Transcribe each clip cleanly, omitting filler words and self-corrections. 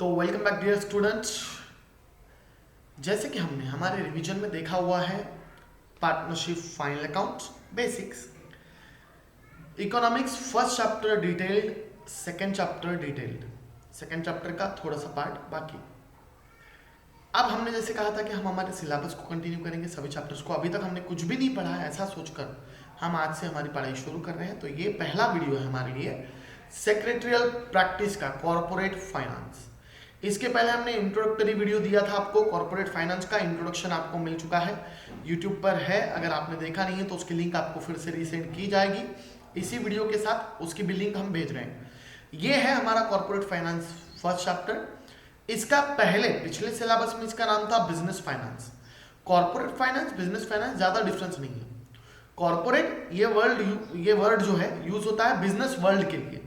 तो welcome back dear students. जैसे कि हमने हमारे रिवीजन में देखा हुआ है partnership, final accounts, basics, economics first chapter detailed, second chapter detailed, second chapter का थोड़ा सा पार्ट बाकी। अब हमने जैसे कहा था कि हम हमारे सिलेबस को कंटिन्यू करेंगे, सभी चैप्टर्स को। अभी तक हमने कुछ भी नहीं पढ़ा है, ऐसा सोचकर हम आज से हमारी पढ़ाई शुरू कर रहे हैं। तो ये पहला वीडियो है हमारे लिए सेक्रेटरियल प्रैक्टिस का, कॉर्पोरेट फाइनेंस। इसके पहले हमने इंट्रोडक्टरी वीडियो दिया था आपको, कॉर्पोरेट फाइनेंस का इंट्रोडक्शन आपको मिल चुका है, यूट्यूब पर है। अगर आपने देखा नहीं है तो उसकी लिंक आपको फिर से रीसेंड की जाएगी इसी वीडियो के साथ, उसकी भी लिंक हम भेज रहे हैं। ये है हमारा कॉर्पोरेट फाइनेंस फर्स्ट चैप्टर। इसका पहले पिछले सिलेबस में इसका नाम था business finance. Corporate finance, business finance ज्यादा डिफरेंस नहीं है। कॉर्पोरेट ये वर्ड जो है यूज होता है बिजनेस वर्ल्ड के लिए।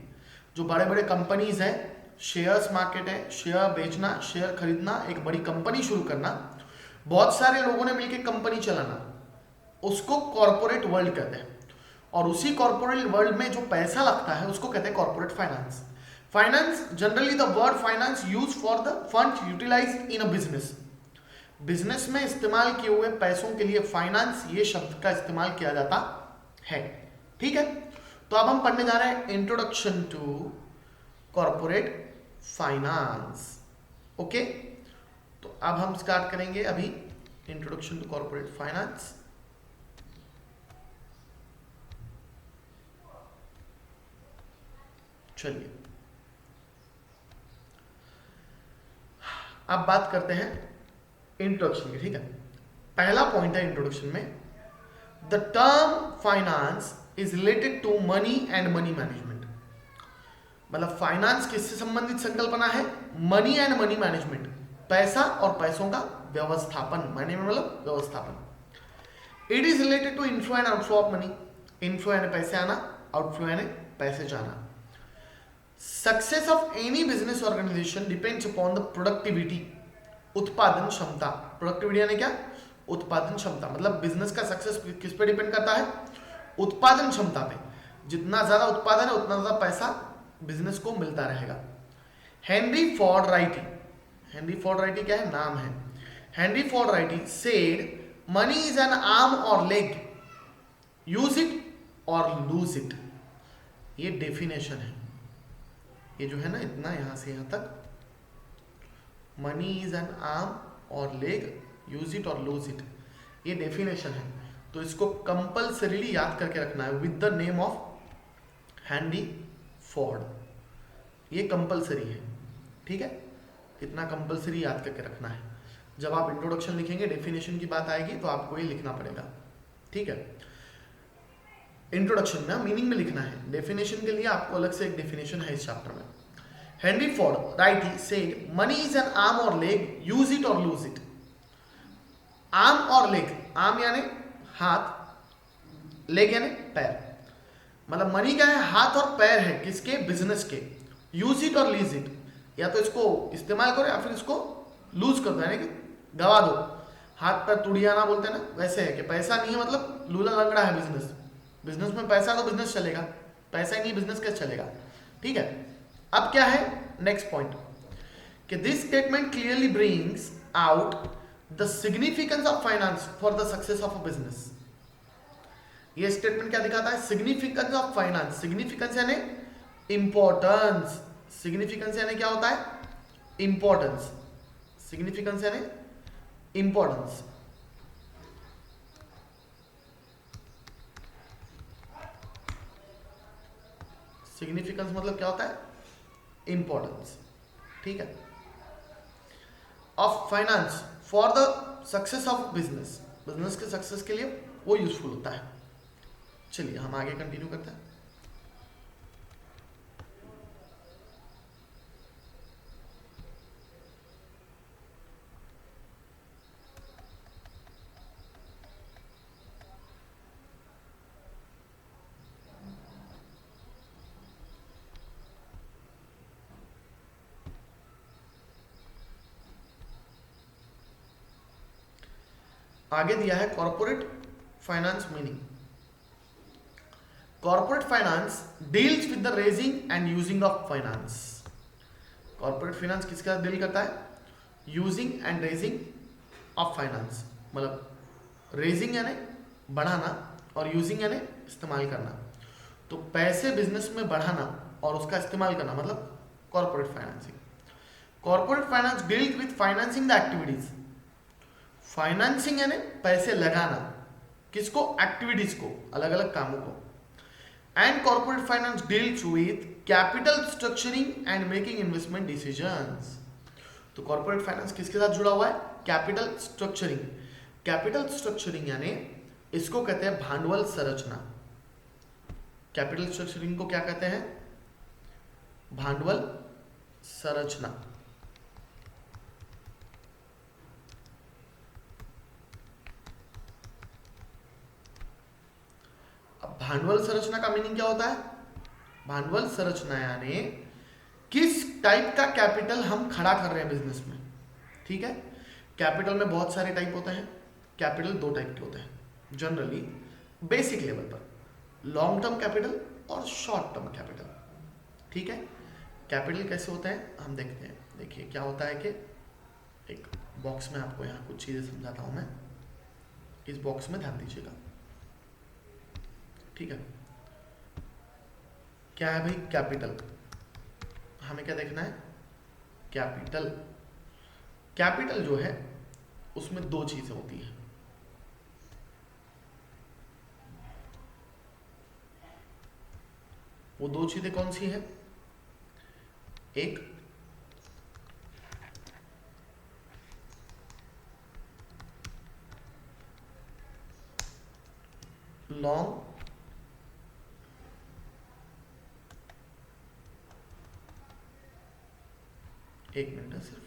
जो बड़े बड़े कंपनीज हैं, शेयर्स मार्केट है, शेयर बेचना, शेयर खरीदना, एक बड़ी कंपनी शुरू करना, बहुत सारे लोगों ने मिलकर कंपनी चलाना, उसको कॉर्पोरेट वर्ल्ड कहते हैं। और उसी कॉर्पोरेट वर्ल्ड में जो पैसा लगता है उसको कहते हैं corporate finance. Finance, generally the word finance use for the fund utilised in a business. Business में इस्तेमाल किए हुए पैसों के लिए फाइनेंस ये शब्द का इस्तेमाल किया जाता है। ठीक है, तो अब हम पढ़ने जा रहे हैं introduction to corporate finance. Okay, तो अब हम स्टार्ट करेंगे अभी इंट्रोडक्शन टू कॉर्पोरेट फाइनेंस। चलिए अब बात करते हैं इंट्रोडक्शन की। ठीक है, पहला पॉइंट है इंट्रोडक्शन में, the term finance is related to money and money management. मतलब फाइनेंस किससे संबंधित संकल्पना है? मनी एंड मनी मैनेजमेंट, पैसा और पैसों का व्यवस्थापन। मनी में मतलब व्यवस्थापन। It is related to inflow and outflow of money. Inflow यानी पैसे आना, आउटफ्लो यानी पैसे जाना। Success of any business organisation depends upon the productivity, उत्पादन क्षमता। प्रोडक्टिविटी यानी क्या? उत्पादन क्षमता। मतलब बिजनेस का सक्सेस किस पे डिपेंड करता है? उत्पादन क्षमता पे। जितना ज्यादा उत्पादन है उतना ज्यादा पैसा बिजनेस को मिलता रहेगा। Henry Ford righty, Henry Ford righty क्या है? नाम है। Henry Ford righty said money is an arm और लेग, यूज इट और लूज इट। ये डेफिनेशन है। ये जो है ना, इतना यहां से यहां तक, मनी इज एन आर्म और लेग, यूज इट और लूज इट, ये डेफिनेशन है। तो इसको कंपल्सरीली याद करके रखना है with the name of Henry Ford. ये कंपल्सरी है। ठीक है, इतना कंपल्सरी याद करके रखना है। जब आप इंट्रोडक्शन लिखेंगे, डेफिनेशन की बात आएगी तो आपको ये लिखना पड़ेगा। ठीक है, इंट्रोडक्शन में मीनिंग में लिखना है, डेफिनेशन के लिए आपको अलग से एक डेफिनेशन है इस चैप्टर में। Henry Ford righty said money is an arm और लेग, यूज इट और लूज इट। आर्म और लेग, आर्म यानी हाथ, लेग यानी पैर। मतलब मनी क्या है? हाथ और पैर है किसके? बिजनेस के। यूज इट और लीज इट, या तो इसको इस्तेमाल करो या फिर इसको लूज कर दो, यानी कि गवा दो। हाथ पैर तुड़ियाना बोलते हैं ना, वैसे है कि पैसा नहीं है मतलब लूला लंगड़ा है बिजनेस। बिजनेस में पैसा तो बिजनेस चलेगा, पैसा ही नहीं बिजनेस कैसे चलेगा? ठीक है, अब क्या है नेक्स्ट पॉइंट, कि this statement clearly brings out the significance of finance for the success of a business. ये स्टेटमेंट क्या दिखाता है? Significance of finance. सिग्निफिकेंस यानी इंपॉर्टेंस। सिग्निफिकेंस यानी क्या होता है? इंपॉर्टेंस। सिग्निफिकेंस यानी इंपॉर्टेंस। सिग्निफिकेंस मतलब क्या होता है? इंपॉर्टेंस। ठीक है, of finance for the success of business, business के सक्सेस के लिए वो यूजफुल होता है। चलिए हम आगे कंटिन्यू करते हैं। आगे दिया है corporate finance meaning. Corporate finance deals with the raising and using of finance. Corporate finance किसके साथ डील करता है? Using and raising of finance, मतलब रेजिंग यानी बढ़ाना और यूजिंग यानी इस्तेमाल करना। तो पैसे बिजनेस में बढ़ाना और उसका इस्तेमाल करना मतलब corporate financing. Corporate finance deals with financing the activities. Financing यानी पैसे लगाना, किसको? एक्टिविटीज को, अलग अलग कामों को। And corporate finance deals with capital structuring and making investment decisions. तो कॉर्पोरेट फाइनेंस किसके साथ जुड़ा हुआ है? Capital structuring. कैपिटल स्ट्रक्चरिंग यानी इसको कहते हैं भांडवल संरचना। कैपिटल स्ट्रक्चरिंग को क्या कहते हैं? भांडवल संरचना। अब भांडवल संरचना का मीनिंग क्या होता है? भांडवल संरचना यानी किस टाइप का कैपिटल हम खड़ा कर रहे हैं बिजनेस में। ठीक है, कैपिटल में बहुत सारे टाइप होते हैं। कैपिटल दो टाइप के होते हैं जनरली बेसिक लेवल पर, लॉन्ग टर्म कैपिटल और शॉर्ट टर्म कैपिटल। ठीक है, कैपिटल कैसे होते हैं हम देखते हैं। देखिए क्या होता है कि एक बॉक्स में आपको यहाँ कुछ चीज़ें समझाता हूँ मैं, इस बॉक्स में ध्यान दीजिएगा। ठीक है, क्या है भाई? कैपिटल। हमें क्या देखना है? कैपिटल। कैपिटल जो है उसमें दो चीजें होती हैं। वो दो चीजें कौन सी हैं? एक लॉन्ग एक मिनट है सिर्फ,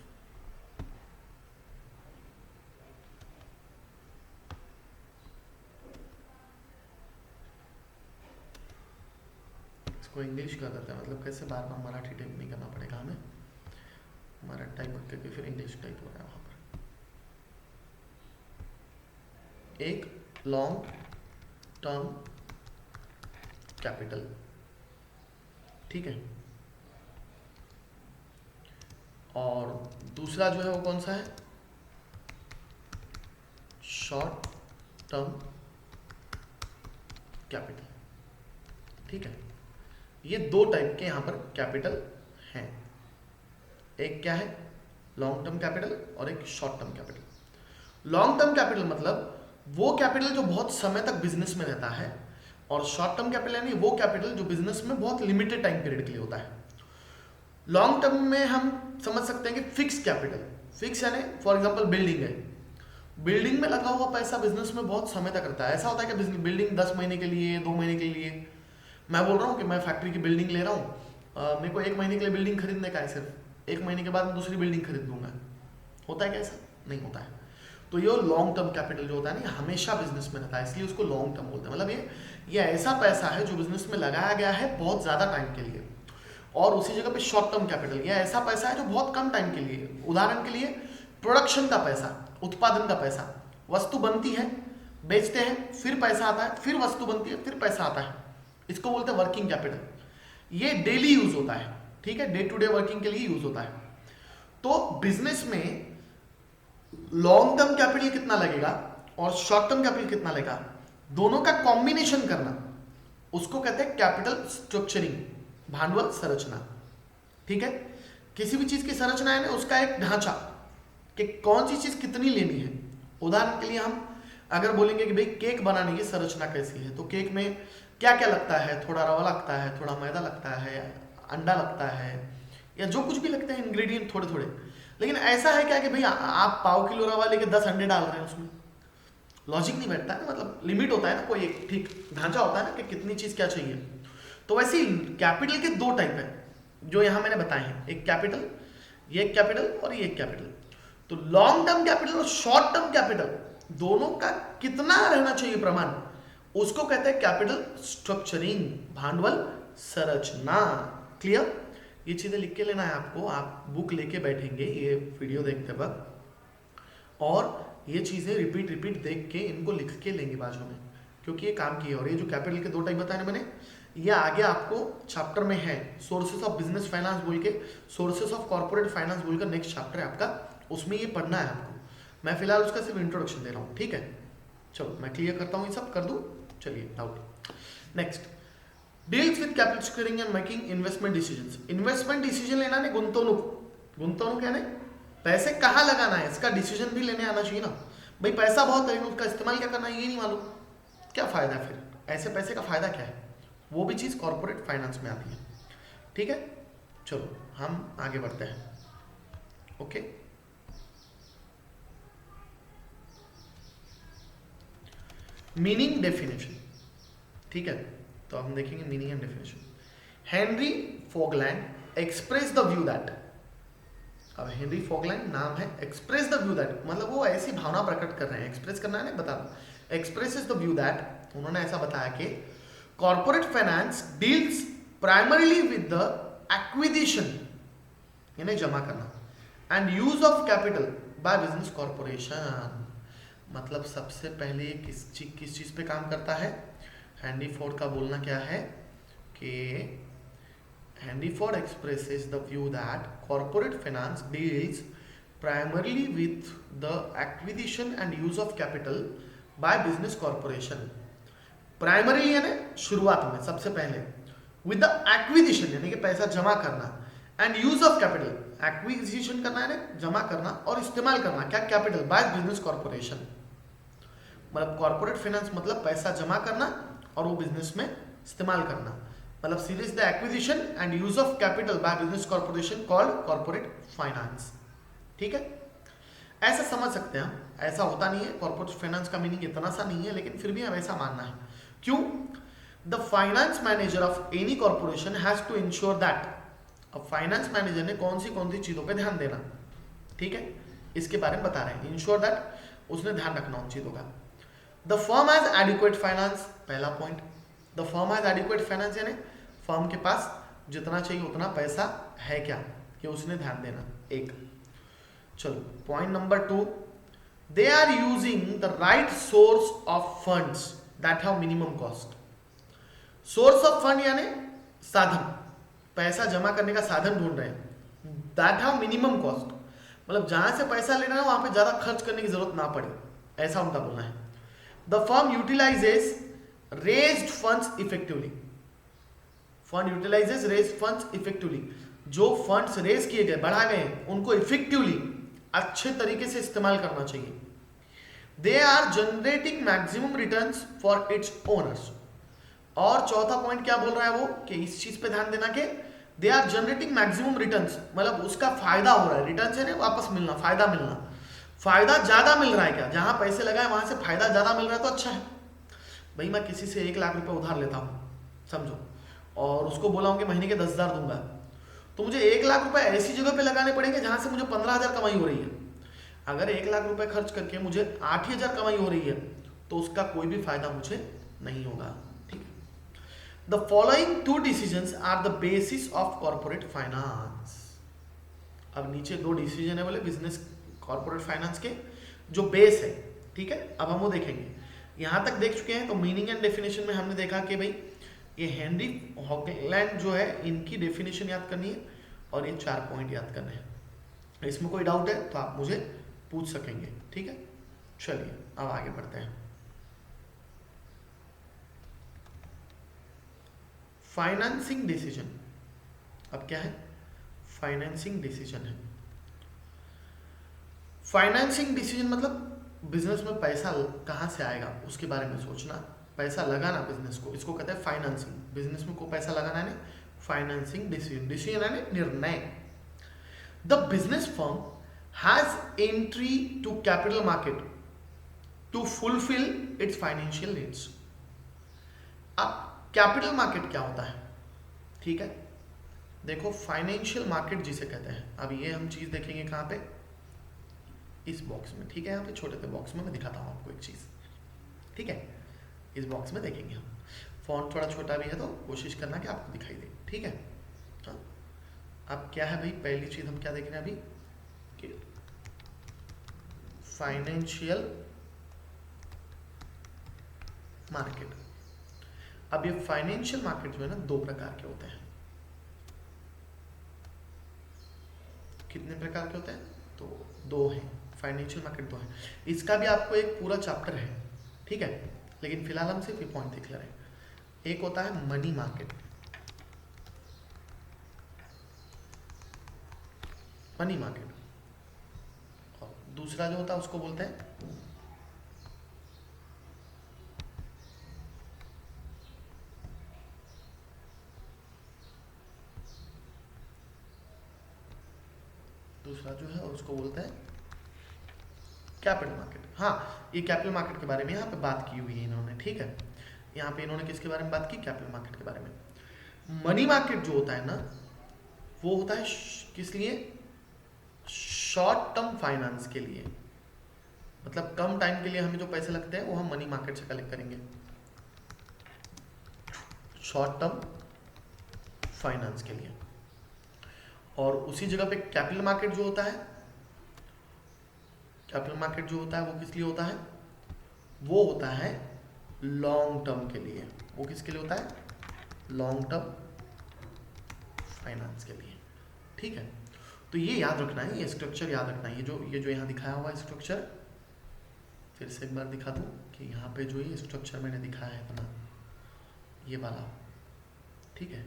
इसको इंग्लिश कर देते हैं, मतलब कैसे बार बार मराठी टाइप नहीं करना पड़ेगा हमें। मराठी टाइप करके फिर इंग्लिश टाइप हो रहा है वहां पर। एक लॉन्ग टर्म कैपिटल, ठीक है, और दूसरा जो है वो कौन सा है? Short term capital. ठीक है, ये दो टाइप के यहां पर कैपिटल हैं। एक क्या है? लॉन्ग टर्म कैपिटल और एक short term capital. Long term capital मतलब वो कैपिटल जो बहुत समय तक बिजनेस में रहता है, और शॉर्ट टर्म कैपिटल यानी वो कैपिटल जो बिजनेस में बहुत लिमिटेड टाइम पीरियड के लिए होता है। लॉन्ग टर्म में हम समझ सकते हैं कि फिक्स कैपिटल। फिक्स यानी फॉर एग्जांपल बिल्डिंग है, बिल्डिंग में लगा हुआ पैसा बिजनेस में बहुत समय तक रहता है। ऐसा होता है कि बिल्डिंग 10 महीने के लिए, 2 महीने के लिए। मैं बोल रहा हूँ कि मैं फैक्ट्री की बिल्डिंग ले रहा हूँ, मेरे को 1 महीने के लिए बिल्डिंग खरीदने का है, सिर्फ 1 महीने के बाद मैं दूसरी बिल्डिंग खरीद लूंगा। होता है क्या ऐसा? नहीं होता है। तो ये लॉन्ग टर्म कैपिटल जो होता है ना, हमेशा बिजनेस में रहता है, इसलिए उसको लॉन्ग टर्म बोलते हैं। मतलब ये ऐसा पैसा है जो बिजनेस में लगाया गया है बहुत ज़्यादा टाइम के लिए। और उसी जगह पे शॉर्ट टर्म कैपिटल, ये ऐसा पैसा है जो बहुत कम टाइम के लिए, उदाहरण के लिए प्रोडक्शन का पैसा, उत्पादन का पैसा। वस्तु बनती है, बेचते हैं, फिर पैसा आता है, फिर वस्तु बनती है, फिर पैसा आता है, इसको बोलते हैं वर्किंग कैपिटल। ये डेली यूज होता है, ठीक है, डे टू डे वर्किंग के लिए यूज होता है। तो बिजनेस में लॉन्ग टर्म कैपिटल कितना लगेगा और शॉर्ट टर्म कैपिटल कितना लगेगा, दोनों का कॉम्बिनेशन करना, उसको कहते हैं कैपिटल स्ट्रक्चरिंग, भांडवल संरचना। ठीक है, किसी भी चीज की संरचना है ना, उसका एक ढांचा कि कौन सी चीज कितनी लेनी है। उदाहरण के लिए हम अगर बोलेंगे कि भाई केक बनाने की संरचना कैसी है, तो केक में क्या क्या लगता है? थोड़ा रवा लगता है, थोड़ा मैदा लगता है, अंडा लगता है, या जो कुछ भी लगते हैं इंग्रेडिएंट थोड़े थोड़े। लेकिन ऐसा है क्या कि भाई आप पाव किलो रवा लेके 10 अंडे डाल रहे हैं उसमें? लॉजिक नहीं बैठता है ना, मतलब लिमिट होता है ना, कोई एक ठीक ढांचा होता है ना कि कितनी चीज क्या चाहिए। तो वैसे ही कैपिटल के दो टाइप है जो यहां मैंने बताए हैं, एक कैपिटल, ये एक कैपिटल और ये एक कैपिटल। तो लॉन्ग टर्म कैपिटल और शॉर्ट टर्म कैपिटल दोनों का कितना रहना चाहिए प्रमाण, उसको कहते हैं कैपिटल स्ट्रक्चरिंग, भांडवल संरचना। क्लियर? ये चीजें लिख के लेना है आपको, आप बुक लेके बैठेंगे ये वीडियो देखते वक्त, और ये चीजें रिपीट देख के इनको लिख के लेंगे बाजू में, क्योंकि ये काम की है। और ये जो कैपिटल के दो टाइप बताए ना मैंने, ये आगे आपको चैप्टर में है, सोर्सेस ऑफ बिजनेस फाइनेंस बोल के, सोर्सेस ऑफ कॉर्पोरेट फाइनेंस बोलकर नेक्स्ट चैप्टर है आपका, उसमें ये पढ़ना है आपको। मैं फिलहाल उसका सिर्फ इंट्रोडक्शन दे रहा हूँ, ठीक है। चलो मैं क्लियर करता हूँ, ये सब कर दूँ। चलिए doubt next, deals with capital squaring and making investment decisions. Investment decision लेना है, गुंतवणूक यानी पैसे कहाँ लगाना है, इसका डिसीजन भी लेने आना चाहिए ना। भाई पैसा बहुत है, उसका इस्तेमाल क्या करना है ये नहीं मालूम, क्या फायदा है फिर, ऐसे पैसे का फायदा क्या है, वो भी चीज कॉर्पोरेट फाइनेंस में आती है, ठीक है। चलो हम आगे बढ़ते हैं, ओके। मीनिंग डेफिनेशन, ठीक है, तो हम देखेंगे meaning and definition. Henry Fogland express the view that, अब हेनरी फोगलैंड नाम है, एक्सप्रेस द व्यू दैट मतलब वो ऐसी भावना प्रकट कर रहे हैं, एक्सप्रेस करना है ना, बता दो, एक्सप्रेस द व्यू दैट, उन्होंने ऐसा बताया कि corporate finance deals primarily with the acquisition यानी जमा करना and use of capital by business corporation, मतलब सबसे पहले किस चीज पे काम करता है। हेनरी फोर्ड का बोलना क्या है कि Henry Ford expresses the view that corporate finance deals primarily with the acquisition and use of capital by business corporation. Primarily यानी शुरुआत में, सबसे पहले, विद द एक्विजिशन यानी कि पैसा जमा करना, and use of capital, acquisition करना यानी जमा करना और इस्तेमाल करना क्या, कैपिटल, बाय बिजनेस कॉर्पोरेशन। मतलब कॉर्पोरेट फाइनेंस मतलब पैसा जमा करना और वो बिजनेस में इस्तेमाल करना, मतलब series the acquisition and use of capital by business corporation called corporate finance, ठीक है। ऐसा समझ सकते हैं हम, ऐसा होता नहीं है, कॉर्पोरेट फाइनेंस का मीनिंग इतना सा नहीं है, लेकिन फिर भी हमें ऐसा मानना है। क्यों? The finance manager of any corporation has to ensure that, अब फाइनेंस मैनेजर ने कौन सी चीजों पे ध्यान देना, ठीक है, इसके बारे में बता रहे हैं। इंश्योर दैट उसने ध्यान रखना उन चीजों का। The firm has adequate finance, पहला point, the firm has adequate finance यानी फर्म के पास जितना चाहिए उतना पैसा है क्या, कि उसने ध्यान देना, एक। चलो point number 2, they are using the right source of funds that have minimum cost. Source of fund यानी साधन, पैसा जमा करने का साधन ढूंढ रहे हैं, दैट हैव मिनिमम कॉस्ट मतलब जहां से पैसा लेना है वहां पे ज्यादा खर्च करने की जरूरत ना पड़े, ऐसा उनका बोलना है। The firm utilises raised funds effectively, fund utilises raise funds effectively, जो फंड्स रेज किए गए, बढ़ा गए उनको इफेक्टिवली, अच्छे तरीके से इस्तेमाल करना चाहिए। They are generating maximum returns for its owners, और चौथा पॉइंट क्या बोल रहा है वो, कि इस चीज पे ध्यान देना कि they are generating maximum returns मतलब उसका फायदा हो रहा है, रिटर्न से नहीं वापस मिलना, फायदा मिलना, फायदा ज्यादा मिल रहा है क्या, जहां पैसे लगाए वहां से फायदा ज्यादा मिल रहा है तो अच्छा है। भाई मैं किसी से 1 लाख रुपए उधार लेता हूँ समझो, और उसको बोला हूँ कि महीने के 10,000 दूंगा, तो मुझे 1 लाख रुपए ऐसी जगह पे लगाने पड़ेंगे जहां से मुझे 15,000 कमाई हो रही है। अगर 1 लाख रुपए खर्च करके मुझे 8,000 कमाई हो रही है तो उसका कोई भी फायदा मुझे नहीं होगा, ठीक है। The following 2 decisions are the basis of corporate finance. अब नीचे 2 डिसीजन है बोले बिजनेस कॉर्पोरेट फाइनेंस के, जो बेस है, ठीक है। अब हम वो देखेंगे, यहां तक देख चुके हैं। तो मीनिंग एंड डेफिनेशन में हमने देखा कि भाई ये हेनरी फोगलैंड जो है, इनकी डेफिनेशन याद करनी है और ये 4 पॉइंट याद करने हैं। इसमें कोई डाउट है तो आप मुझे पूछ सकेंगे, ठीक है। चलिए अब आगे बढ़ते हैं। फाइनेंसिंग डिसीजन, अब क्या है, फाइनेंसिंग डिसीजन है। फाइनेंसिंग डिसीजन मतलब बिजनेस में पैसा कहाँ से आएगा उसके बारे में सोचना, पैसा लगाना बिजनेस को, इसको कहते हैं फाइनेंसिंग। बिजनेस में को पैसा लगाना है फाइनेंसिंग डिसीजन, डिसीजन है निर्णय। The business firm has entry to capital market to fulfil its financial needs. अब कैपिटल मार्केट क्या होता है, ठीक है। देखो फाइनेंशियल मार्केट जिसे कहते हैं, अब ये हम चीज देखेंगे कहाँ पे, इस बॉक्स में, ठीक है। यहाँ पे छोटे से बॉक्स में मैं दिखाता हूँ आपको एक चीज, ठीक है। इस बॉक्स में देखेंगे हम, फॉन्ट थोड़ा छोटा भी है तो कोशिश करना कि आपको दिखाई दे, ठीक है। हाँ अब क्या है भाई, पहली चीज हम क्या देख रहे हैं अभी कि फाइनेंशियल मार्केट। अब ये फाइनेंशियल मार्केट जो है ना, दो प्रकार के होते हैं। कितने प्रकार के होते हैं? तो दो हैं, फाइनेंशियल मार्केट दो है। इसका भी आपको एक पूरा चैप्टर है, ठीक है, लेकिन फिलहाल हम सिर्फ ये पॉइंट देख ले रहे हैं। एक होता है मनी मार्केट, मनी मार्केट, और दूसरा जो होता है उसको बोलते हैं उसको बोलते हैं कैपिटल मार्केट। हाँ, ये कैपिटल मार्केट के बारे में यहाँ पे बात की हुई है इन्होंने, ठीक है। यहाँ पे इन्होंने किसके बारे में बात की? कैपिटल मार्केट के बारे में। मनी मार्केट जो होता है ना, वो होता है किस लिए? शॉर्ट टर्म फाइनेंस के लिए, मतलब कम टाइम के लिए हमें जो पैसे लगते हैं वो हम मनी मार्केट से कलेक्ट करेंगे, शॉर्ट टर्म फाइनेंस के लिए। और उसी जगह पे कैपिटल मार्केट जो होता है, कैपिटल मार्केट जो होता है वो किस लिए होता है? वो होता है लॉन्ग टर्म के लिए। वो किसके लिए होता है? लॉन्ग टर्म फाइनेंस के लिए, ठीक है। तो ये याद रखना है, ये स्ट्रक्चर याद रखना है। ये जो यहाँ दिखाया हुआ है स्ट्रक्चर, फिर से एक बार दिखा दूँ कि यहाँ पे जो ये स्ट्रक्चर मैंने दिखाया है अपना, ये वाला, ठीक है,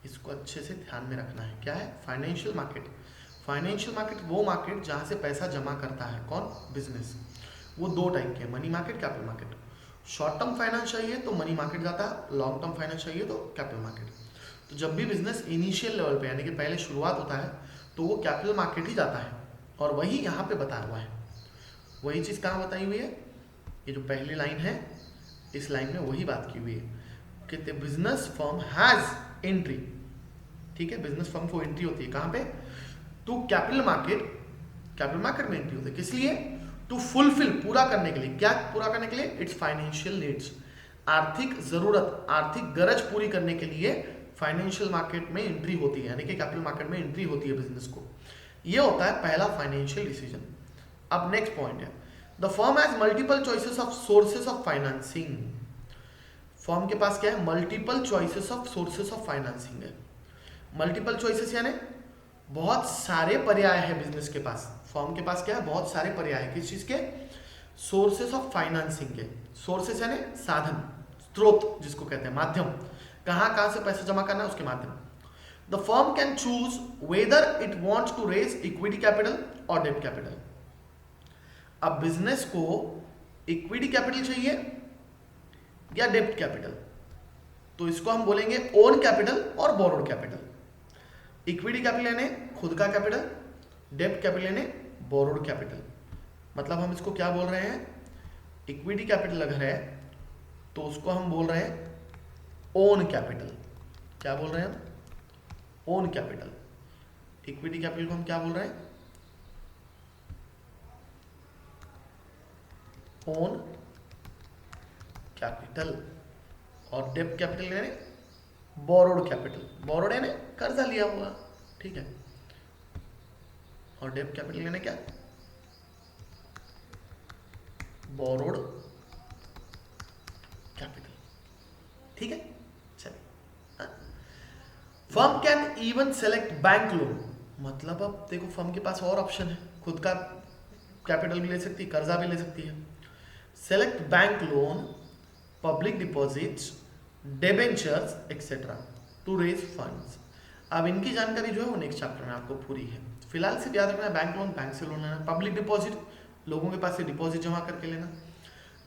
इसको अच्छे से ध्यान में रखना है। क्या है? Financial market. फाइनेंशियल मार्केट वो मार्केट जहाँ से पैसा जमा करता है कौन? बिजनेस। वो दो टाइप के, money market, capital market. Short term finance चाहिए तो मनी मार्केट जाता है, लॉन्ग टर्म फाइनेंस चाहिए तो कैपिटल मार्केट। तो जब भी बिजनेस इनिशियल लेवल पे, यानी कि पहले शुरुआत होता है, तो वो कैपिटल मार्केट ही जाता है। और वही यहाँ पे बताया हुआ है। वही चीज़ कहाँ बताई हुई है? ये जो पहली लाइन है, इस लाइन में वही बात की हुई है कि the business firm has entry, ठीक है, बिजनेस फर्म को एंट्री होती है कहाँ पे? To capital market. Capital market में एंट्री होती है किस लिए? टू फुलफिल, पूरा करने के लिए। क्या पूरा करने के लिए? इट्स फाइनेंशियल नीड्स, आर्थिक जरूरत, आर्थिक गरज पूरी करने के लिए फाइनेंशियल मार्केट में एंट्री होती है, यानी कि कैपिटल मार्केट में एंट्री होती है बिजनेस को। ये होता है पहला फाइनेंशियल डिसीजन। अब नेक्स्ट पॉइंट है, the firm has multiple choices of sources of financing. Firm के पास क्या है? Multiple choices of sources of financing है। मल्टीपल चॉइसेस यानी बहुत सारे पर्याय है बिजनेस के पास। फर्म के पास क्या है? बहुत सारे पर्याय है। किस चीज के? सोर्सेस ऑफ फाइनेंसिंग के। सोर्सेस यानी साधन, स्रोत जिसको कहते हैं, माध्यम, कहाँ से पैसा जमा करना है उसके माध्यम। The firm can choose whether it wants to raise equity capital और डेब्ट कैपिटल। अब बिजनेस को इक्विटी कैपिटल चाहिए या डेब्ट कैपिटल, तो इसको हम बोलेंगे ओन कैपिटल और बोरोड कैपिटल। इक्विटी कैपिटल यानी खुद का कैपिटल, डेब्ट कैपिटल यानी बोरोड कैपिटल। मतलब हम इसको क्या बोल रहे हैं? इक्विटी कैपिटल अगर है तो उसको हम बोल रहे हैं ओन कैपिटल। क्या बोल रहे हैं हम? Own capital. इक्विटी कैपिटल को हम क्या बोल रहे हैं? Own capital. और डेब्ट कैपिटल यानी बोरोड कैपिटल। बोरोड यानी कर्जा लिया हुआ, ठीक है। और डेब्ट कैपिटल यानी क्या? बोरोड कैपिटल, ठीक है। चलिए, firm can even select bank loan. मतलब अब देखो, फर्म के पास और ऑप्शन है, खुद का कैपिटल भी ले सकती है, कर्जा भी ले सकती है। Select bank loan, public deposits, debentures etcetera to raise funds. अब इनकी जानकारी जो है वो नेक्स्ट चैप्टर में आपको पूरी है। फिलहाल सिर्फ याद रखना है, बैंक लोन बैंक से लोन लेना, पब्लिक डिपॉजिट लोगों के पास से डिपॉजिट जमा करके लेना,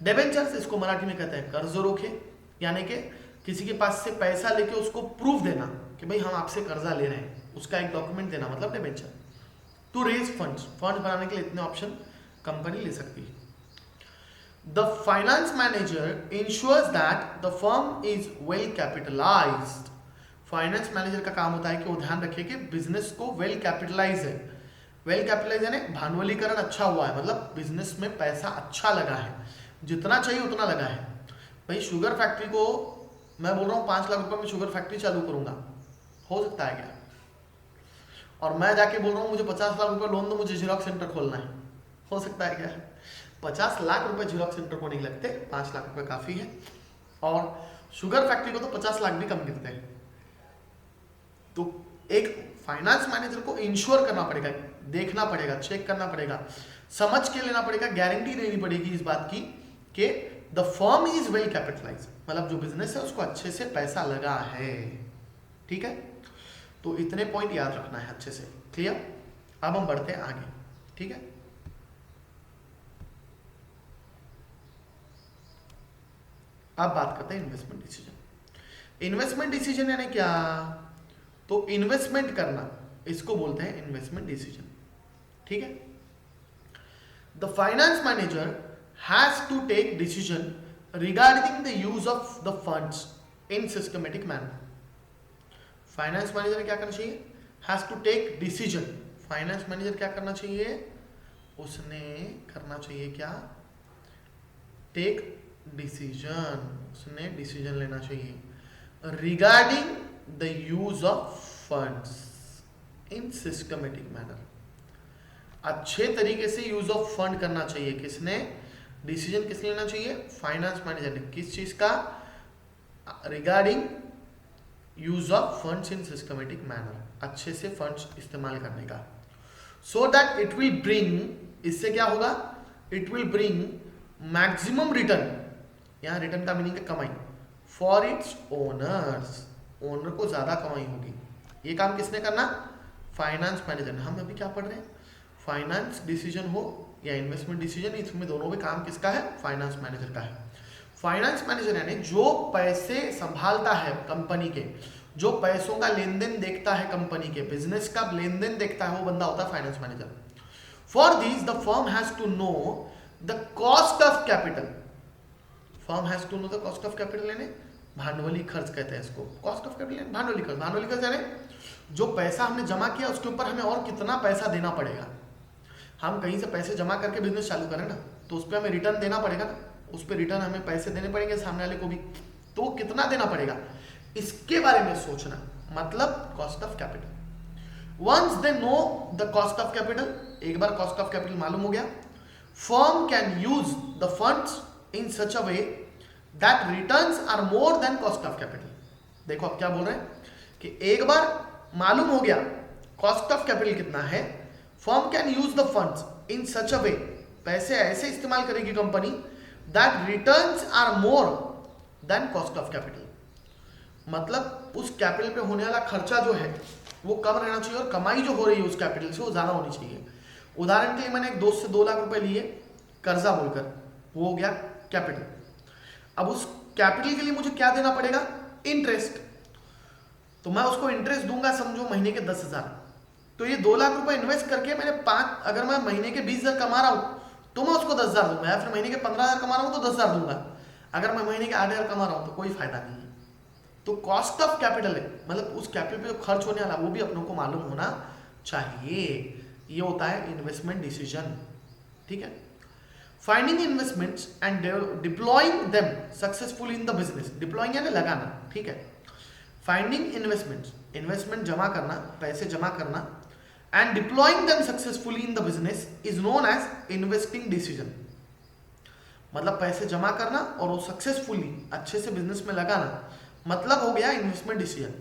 डिबेंचर्स इसको मराठी में कहते हैं कर्ज रोखे, यानी कि किसी के पास से पैसा लेके उसको प्रूफ देना कि भाई हम आपसे कर्जा ले रहे हैं, उसका एक डॉक्यूमेंट देना, मतलब debenture. To raise funds, fund बनाने के लिए इतने ऑप्शन कंपनी ले सकती है। The finance manager ensures that the firm is well capitalized. Finance manager का काम होता है कि वो ध्यान रखे कि बिजनेस को वेल कैपिटलाइज है। वेल कैपिटलाइज यानी भांडवलीकरण अच्छा हुआ है, मतलब बिजनेस में पैसा अच्छा लगा है, जितना चाहिए उतना लगा है। भाई शुगर फैक्ट्री को मैं बोल रहा हूँ 5 लाख रुपए में शुगर फैक्ट्री चालू करूंगा, हो सकता है क्या? और मैं जाके बोल रहा हूँ मुझे 50 लाख रुपए लोन दो, मुझे जीरोक्स सेंटर खोलना है, हो सकता है क्या? 50 लाख रुपए जीरोक्स सेंटर को नहीं लगते, 5 लाख रुपए काफी है। और शुगर फैक्ट्री को तो 50 लाख भी कम गिरते हैं। तो एक फाइनेंस मैनेजर को इंश्योर करना पड़ेगा, देखना पड़ेगा, चेक करना पड़ेगा, समझ के लेना पड़ेगा, गारंटी देनी पड़ेगी इस बात की कि the firm is well capitalise, मतलब जो बिजनेस है उसको अच्छे से पैसा लगा है। ठीक है, तो इतने पॉइंट याद रखना है अच्छे से। क्लियर? अब हम बढ़ते हैं आगे। ठीक है, अब बात करते हैं इन्वेस्टमेंट डिसीजन। इन्वेस्टमेंट डिसीजन यानी क्या? तो इन्वेस्टमेंट करना, इसको बोलते हैं इन्वेस्टमेंट डिसीजन। ठीक है, the finance manager has to take decision regarding the use of the funds in systematic manner. Finance manager क्या करना चाहिए? Has to take decision. Finance manager क्या करना चाहिए? उसने करना चाहिए क्या? टेक डिसीजन, उसने डिसीजन लेना चाहिए regarding the use of funds in systematic manner. अच्छे तरीके से यूज ऑफ फंड करना चाहिए। किसने? डिसीजन किसने लेना चाहिए? फाइनेंस मैनेजर ने। किस चीज का? Regarding use of funds in systematic manner, अच्छे से फंड्स इस्तेमाल करने का। So that it will bring, इससे क्या होगा? It will bring maximum return, यहां रिटर्न का मीनिंग है कमाई, फॉर इट्स ओनर्स, ओनर को ज्यादा कमाई होगी। ये काम किसने करना? Finance manager. हम अभी क्या पढ़ रहे हैं? फाइनेंस डिसीजन हो या इन्वेस्टमेंट डिसीजन, इसमें दोनों में काम किसका है? फाइनेंस मैनेजर का है। फाइनेंस मैनेजर यानी जो पैसे संभालता है कंपनी के, जो पैसों का लेन देन देखता है कंपनी के, बिजनेस का लेन देन देखता है, वो बंदा होता है finance manager. For this the firm has to know the cost of capital. Firm has to know the cost of capital यानी भांडवली खर्च कहते हैं इसको। कॉस्ट ऑफ कैपिटल भांडवली खर्च। भांडवली खर्च यानी जो पैसा हमने जमा किया उसके ऊपर हमें और कितना पैसा देना पड़ेगा। हम कहीं से पैसे जमा करके बिजनेस चालू करें ना, तो उस पर हमें रिटर्न देना पड़ेगा ना, उस पर रिटर्न हमें पैसे देने पड़ेंगे सामने वाले को भी, तो कितना देना पड़ेगा इसके बारे में सोचना, मतलब cost of capital. Once they know the cost of capital, एक बार कॉस्ट ऑफ कैपिटल मालूम हो गया, firm can use the funds in such a way that returns are more than cost of capital. देखो अब क्या बोल रहे हैं कि एक बार मालूम हो गया कॉस्ट ऑफ कैपिटल कितना है, firm can use the funds in such a way, पैसे ऐसे इस्तेमाल करेगी company that returns are more than cost of capital, मतलब उस कैपिटल पे होने वाला खर्चा जो है वो कम रहना चाहिए और कमाई जो हो रही है उस कैपिटल से वो ज्यादा होनी चाहिए। उदाहरण के लिए मैंने एक दोस्त से 2 लाख रुपए लिए कर्जा बोलकर, वो हो गया कैपिटल। अब उस कैपिटल के लिए मुझे क्या देना पड़ेगा? इंटरेस्ट। तो मैं उसको इंटरेस्ट दूंगा समझो महीने के 10,000। तो ये 2 लाख रुपए इन्वेस्ट करके मैंने 5, अगर मैं महीने के 20,000 कमा रहा हूं तो मैं उसको 10,000 दूंगा, या फिर महीने के 15,000 कमा रहा हूं तो 10,000 दूंगा। अगर मैं महीने के 8,000 कमा रहा हूं तो कोई फायदा नहीं है। तो कॉस्ट ऑफ कैपिटल है, मतलब उस कैपिटल पे जो खर्च होने वाला वो भी अपनों को मालूम होना चाहिए। ये होता है इन्वेस्टमेंट डिसीजन। ठीक है, finding investments and deploying them successful in the business. Deploying यानी लगाना। ठीक है, फाइंडिंग इन्वेस्टमेंट्स, इन्वेस्टमेंट जमा करना, पैसे जमा करना, and deploying them successfully in the business is known as investing decision. मतलब पैसे जमा करना और वो सक्सेसफुली अच्छे से बिजनेस में लगाना, मतलब हो गया investment decision.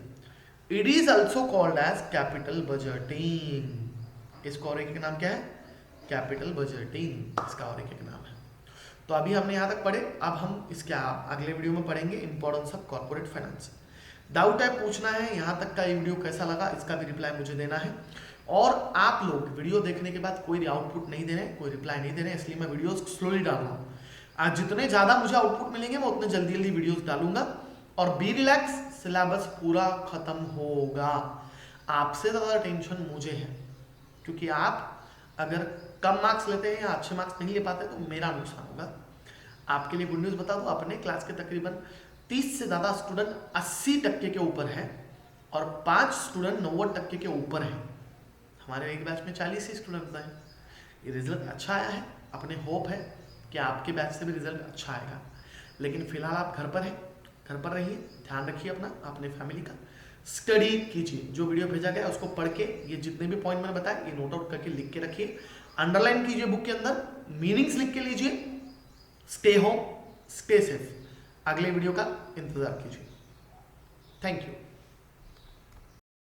It is also called as capital budgeting. इसका और एक नाम क्या है? कैपिटल बजटिंग, इसका और एक नाम है। तो अभी हमने यहां तक पढ़े, अब हम इसके अगले वीडियो में पढ़ेंगे importance of corporate finance. Doubt है पूछना है, यहां तक का ये वीडियो कैसा लगा इसका भी रिप्लाई मुझे देना है। और आप लोग वीडियो देखने के बाद कोई आउटपुट नहीं दे रहे, कोई रिप्लाई नहीं दे रहे, इसलिए मैं वीडियो स्लोली डाल रहा हूँ। आज जितने ज्यादा मुझे आउटपुट मिलेंगे मैं उतने जल्दी जल्दी वीडियोस डालूंगा। और बी रिलैक्स, सिलेबस पूरा खत्म होगा। आपसे ज्यादा टेंशन मुझे है, क्योंकि आप अगर कम मार्क्स लेते हैं या अच्छे मार्क्स नहीं ले पाते तो मेरा नुकसान होगा। आपके लिए गुड न्यूज बता दूं, अपने क्लास के तकरीबन 30 से ज्यादा स्टूडेंट 80% के ऊपर है और 5 स्टूडेंट 90% के ऊपर है। हमारे एक बैच में 40 ही स्टूडेंट हैं। ये रिजल्ट अच्छा आया है, अपने होप है कि आपके बैच से भी रिजल्ट अच्छा आएगा। लेकिन फिलहाल आप घर पर हैं, घर पर रहिए, ध्यान रखिए अपना, अपने फैमिली का, स्टडी कीजिए। जो वीडियो भेजा गया उसको पढ़ के ये जितने भी पॉइंट मैंने बताया ये नोट आउट करके लिख के रखिए, अंडरलाइन कीजिए बुक के अंदर, मीनिंग्स लिख के लीजिए। Stay home, stay safe. अगले वीडियो का इंतज़ार कीजिए। Thank you.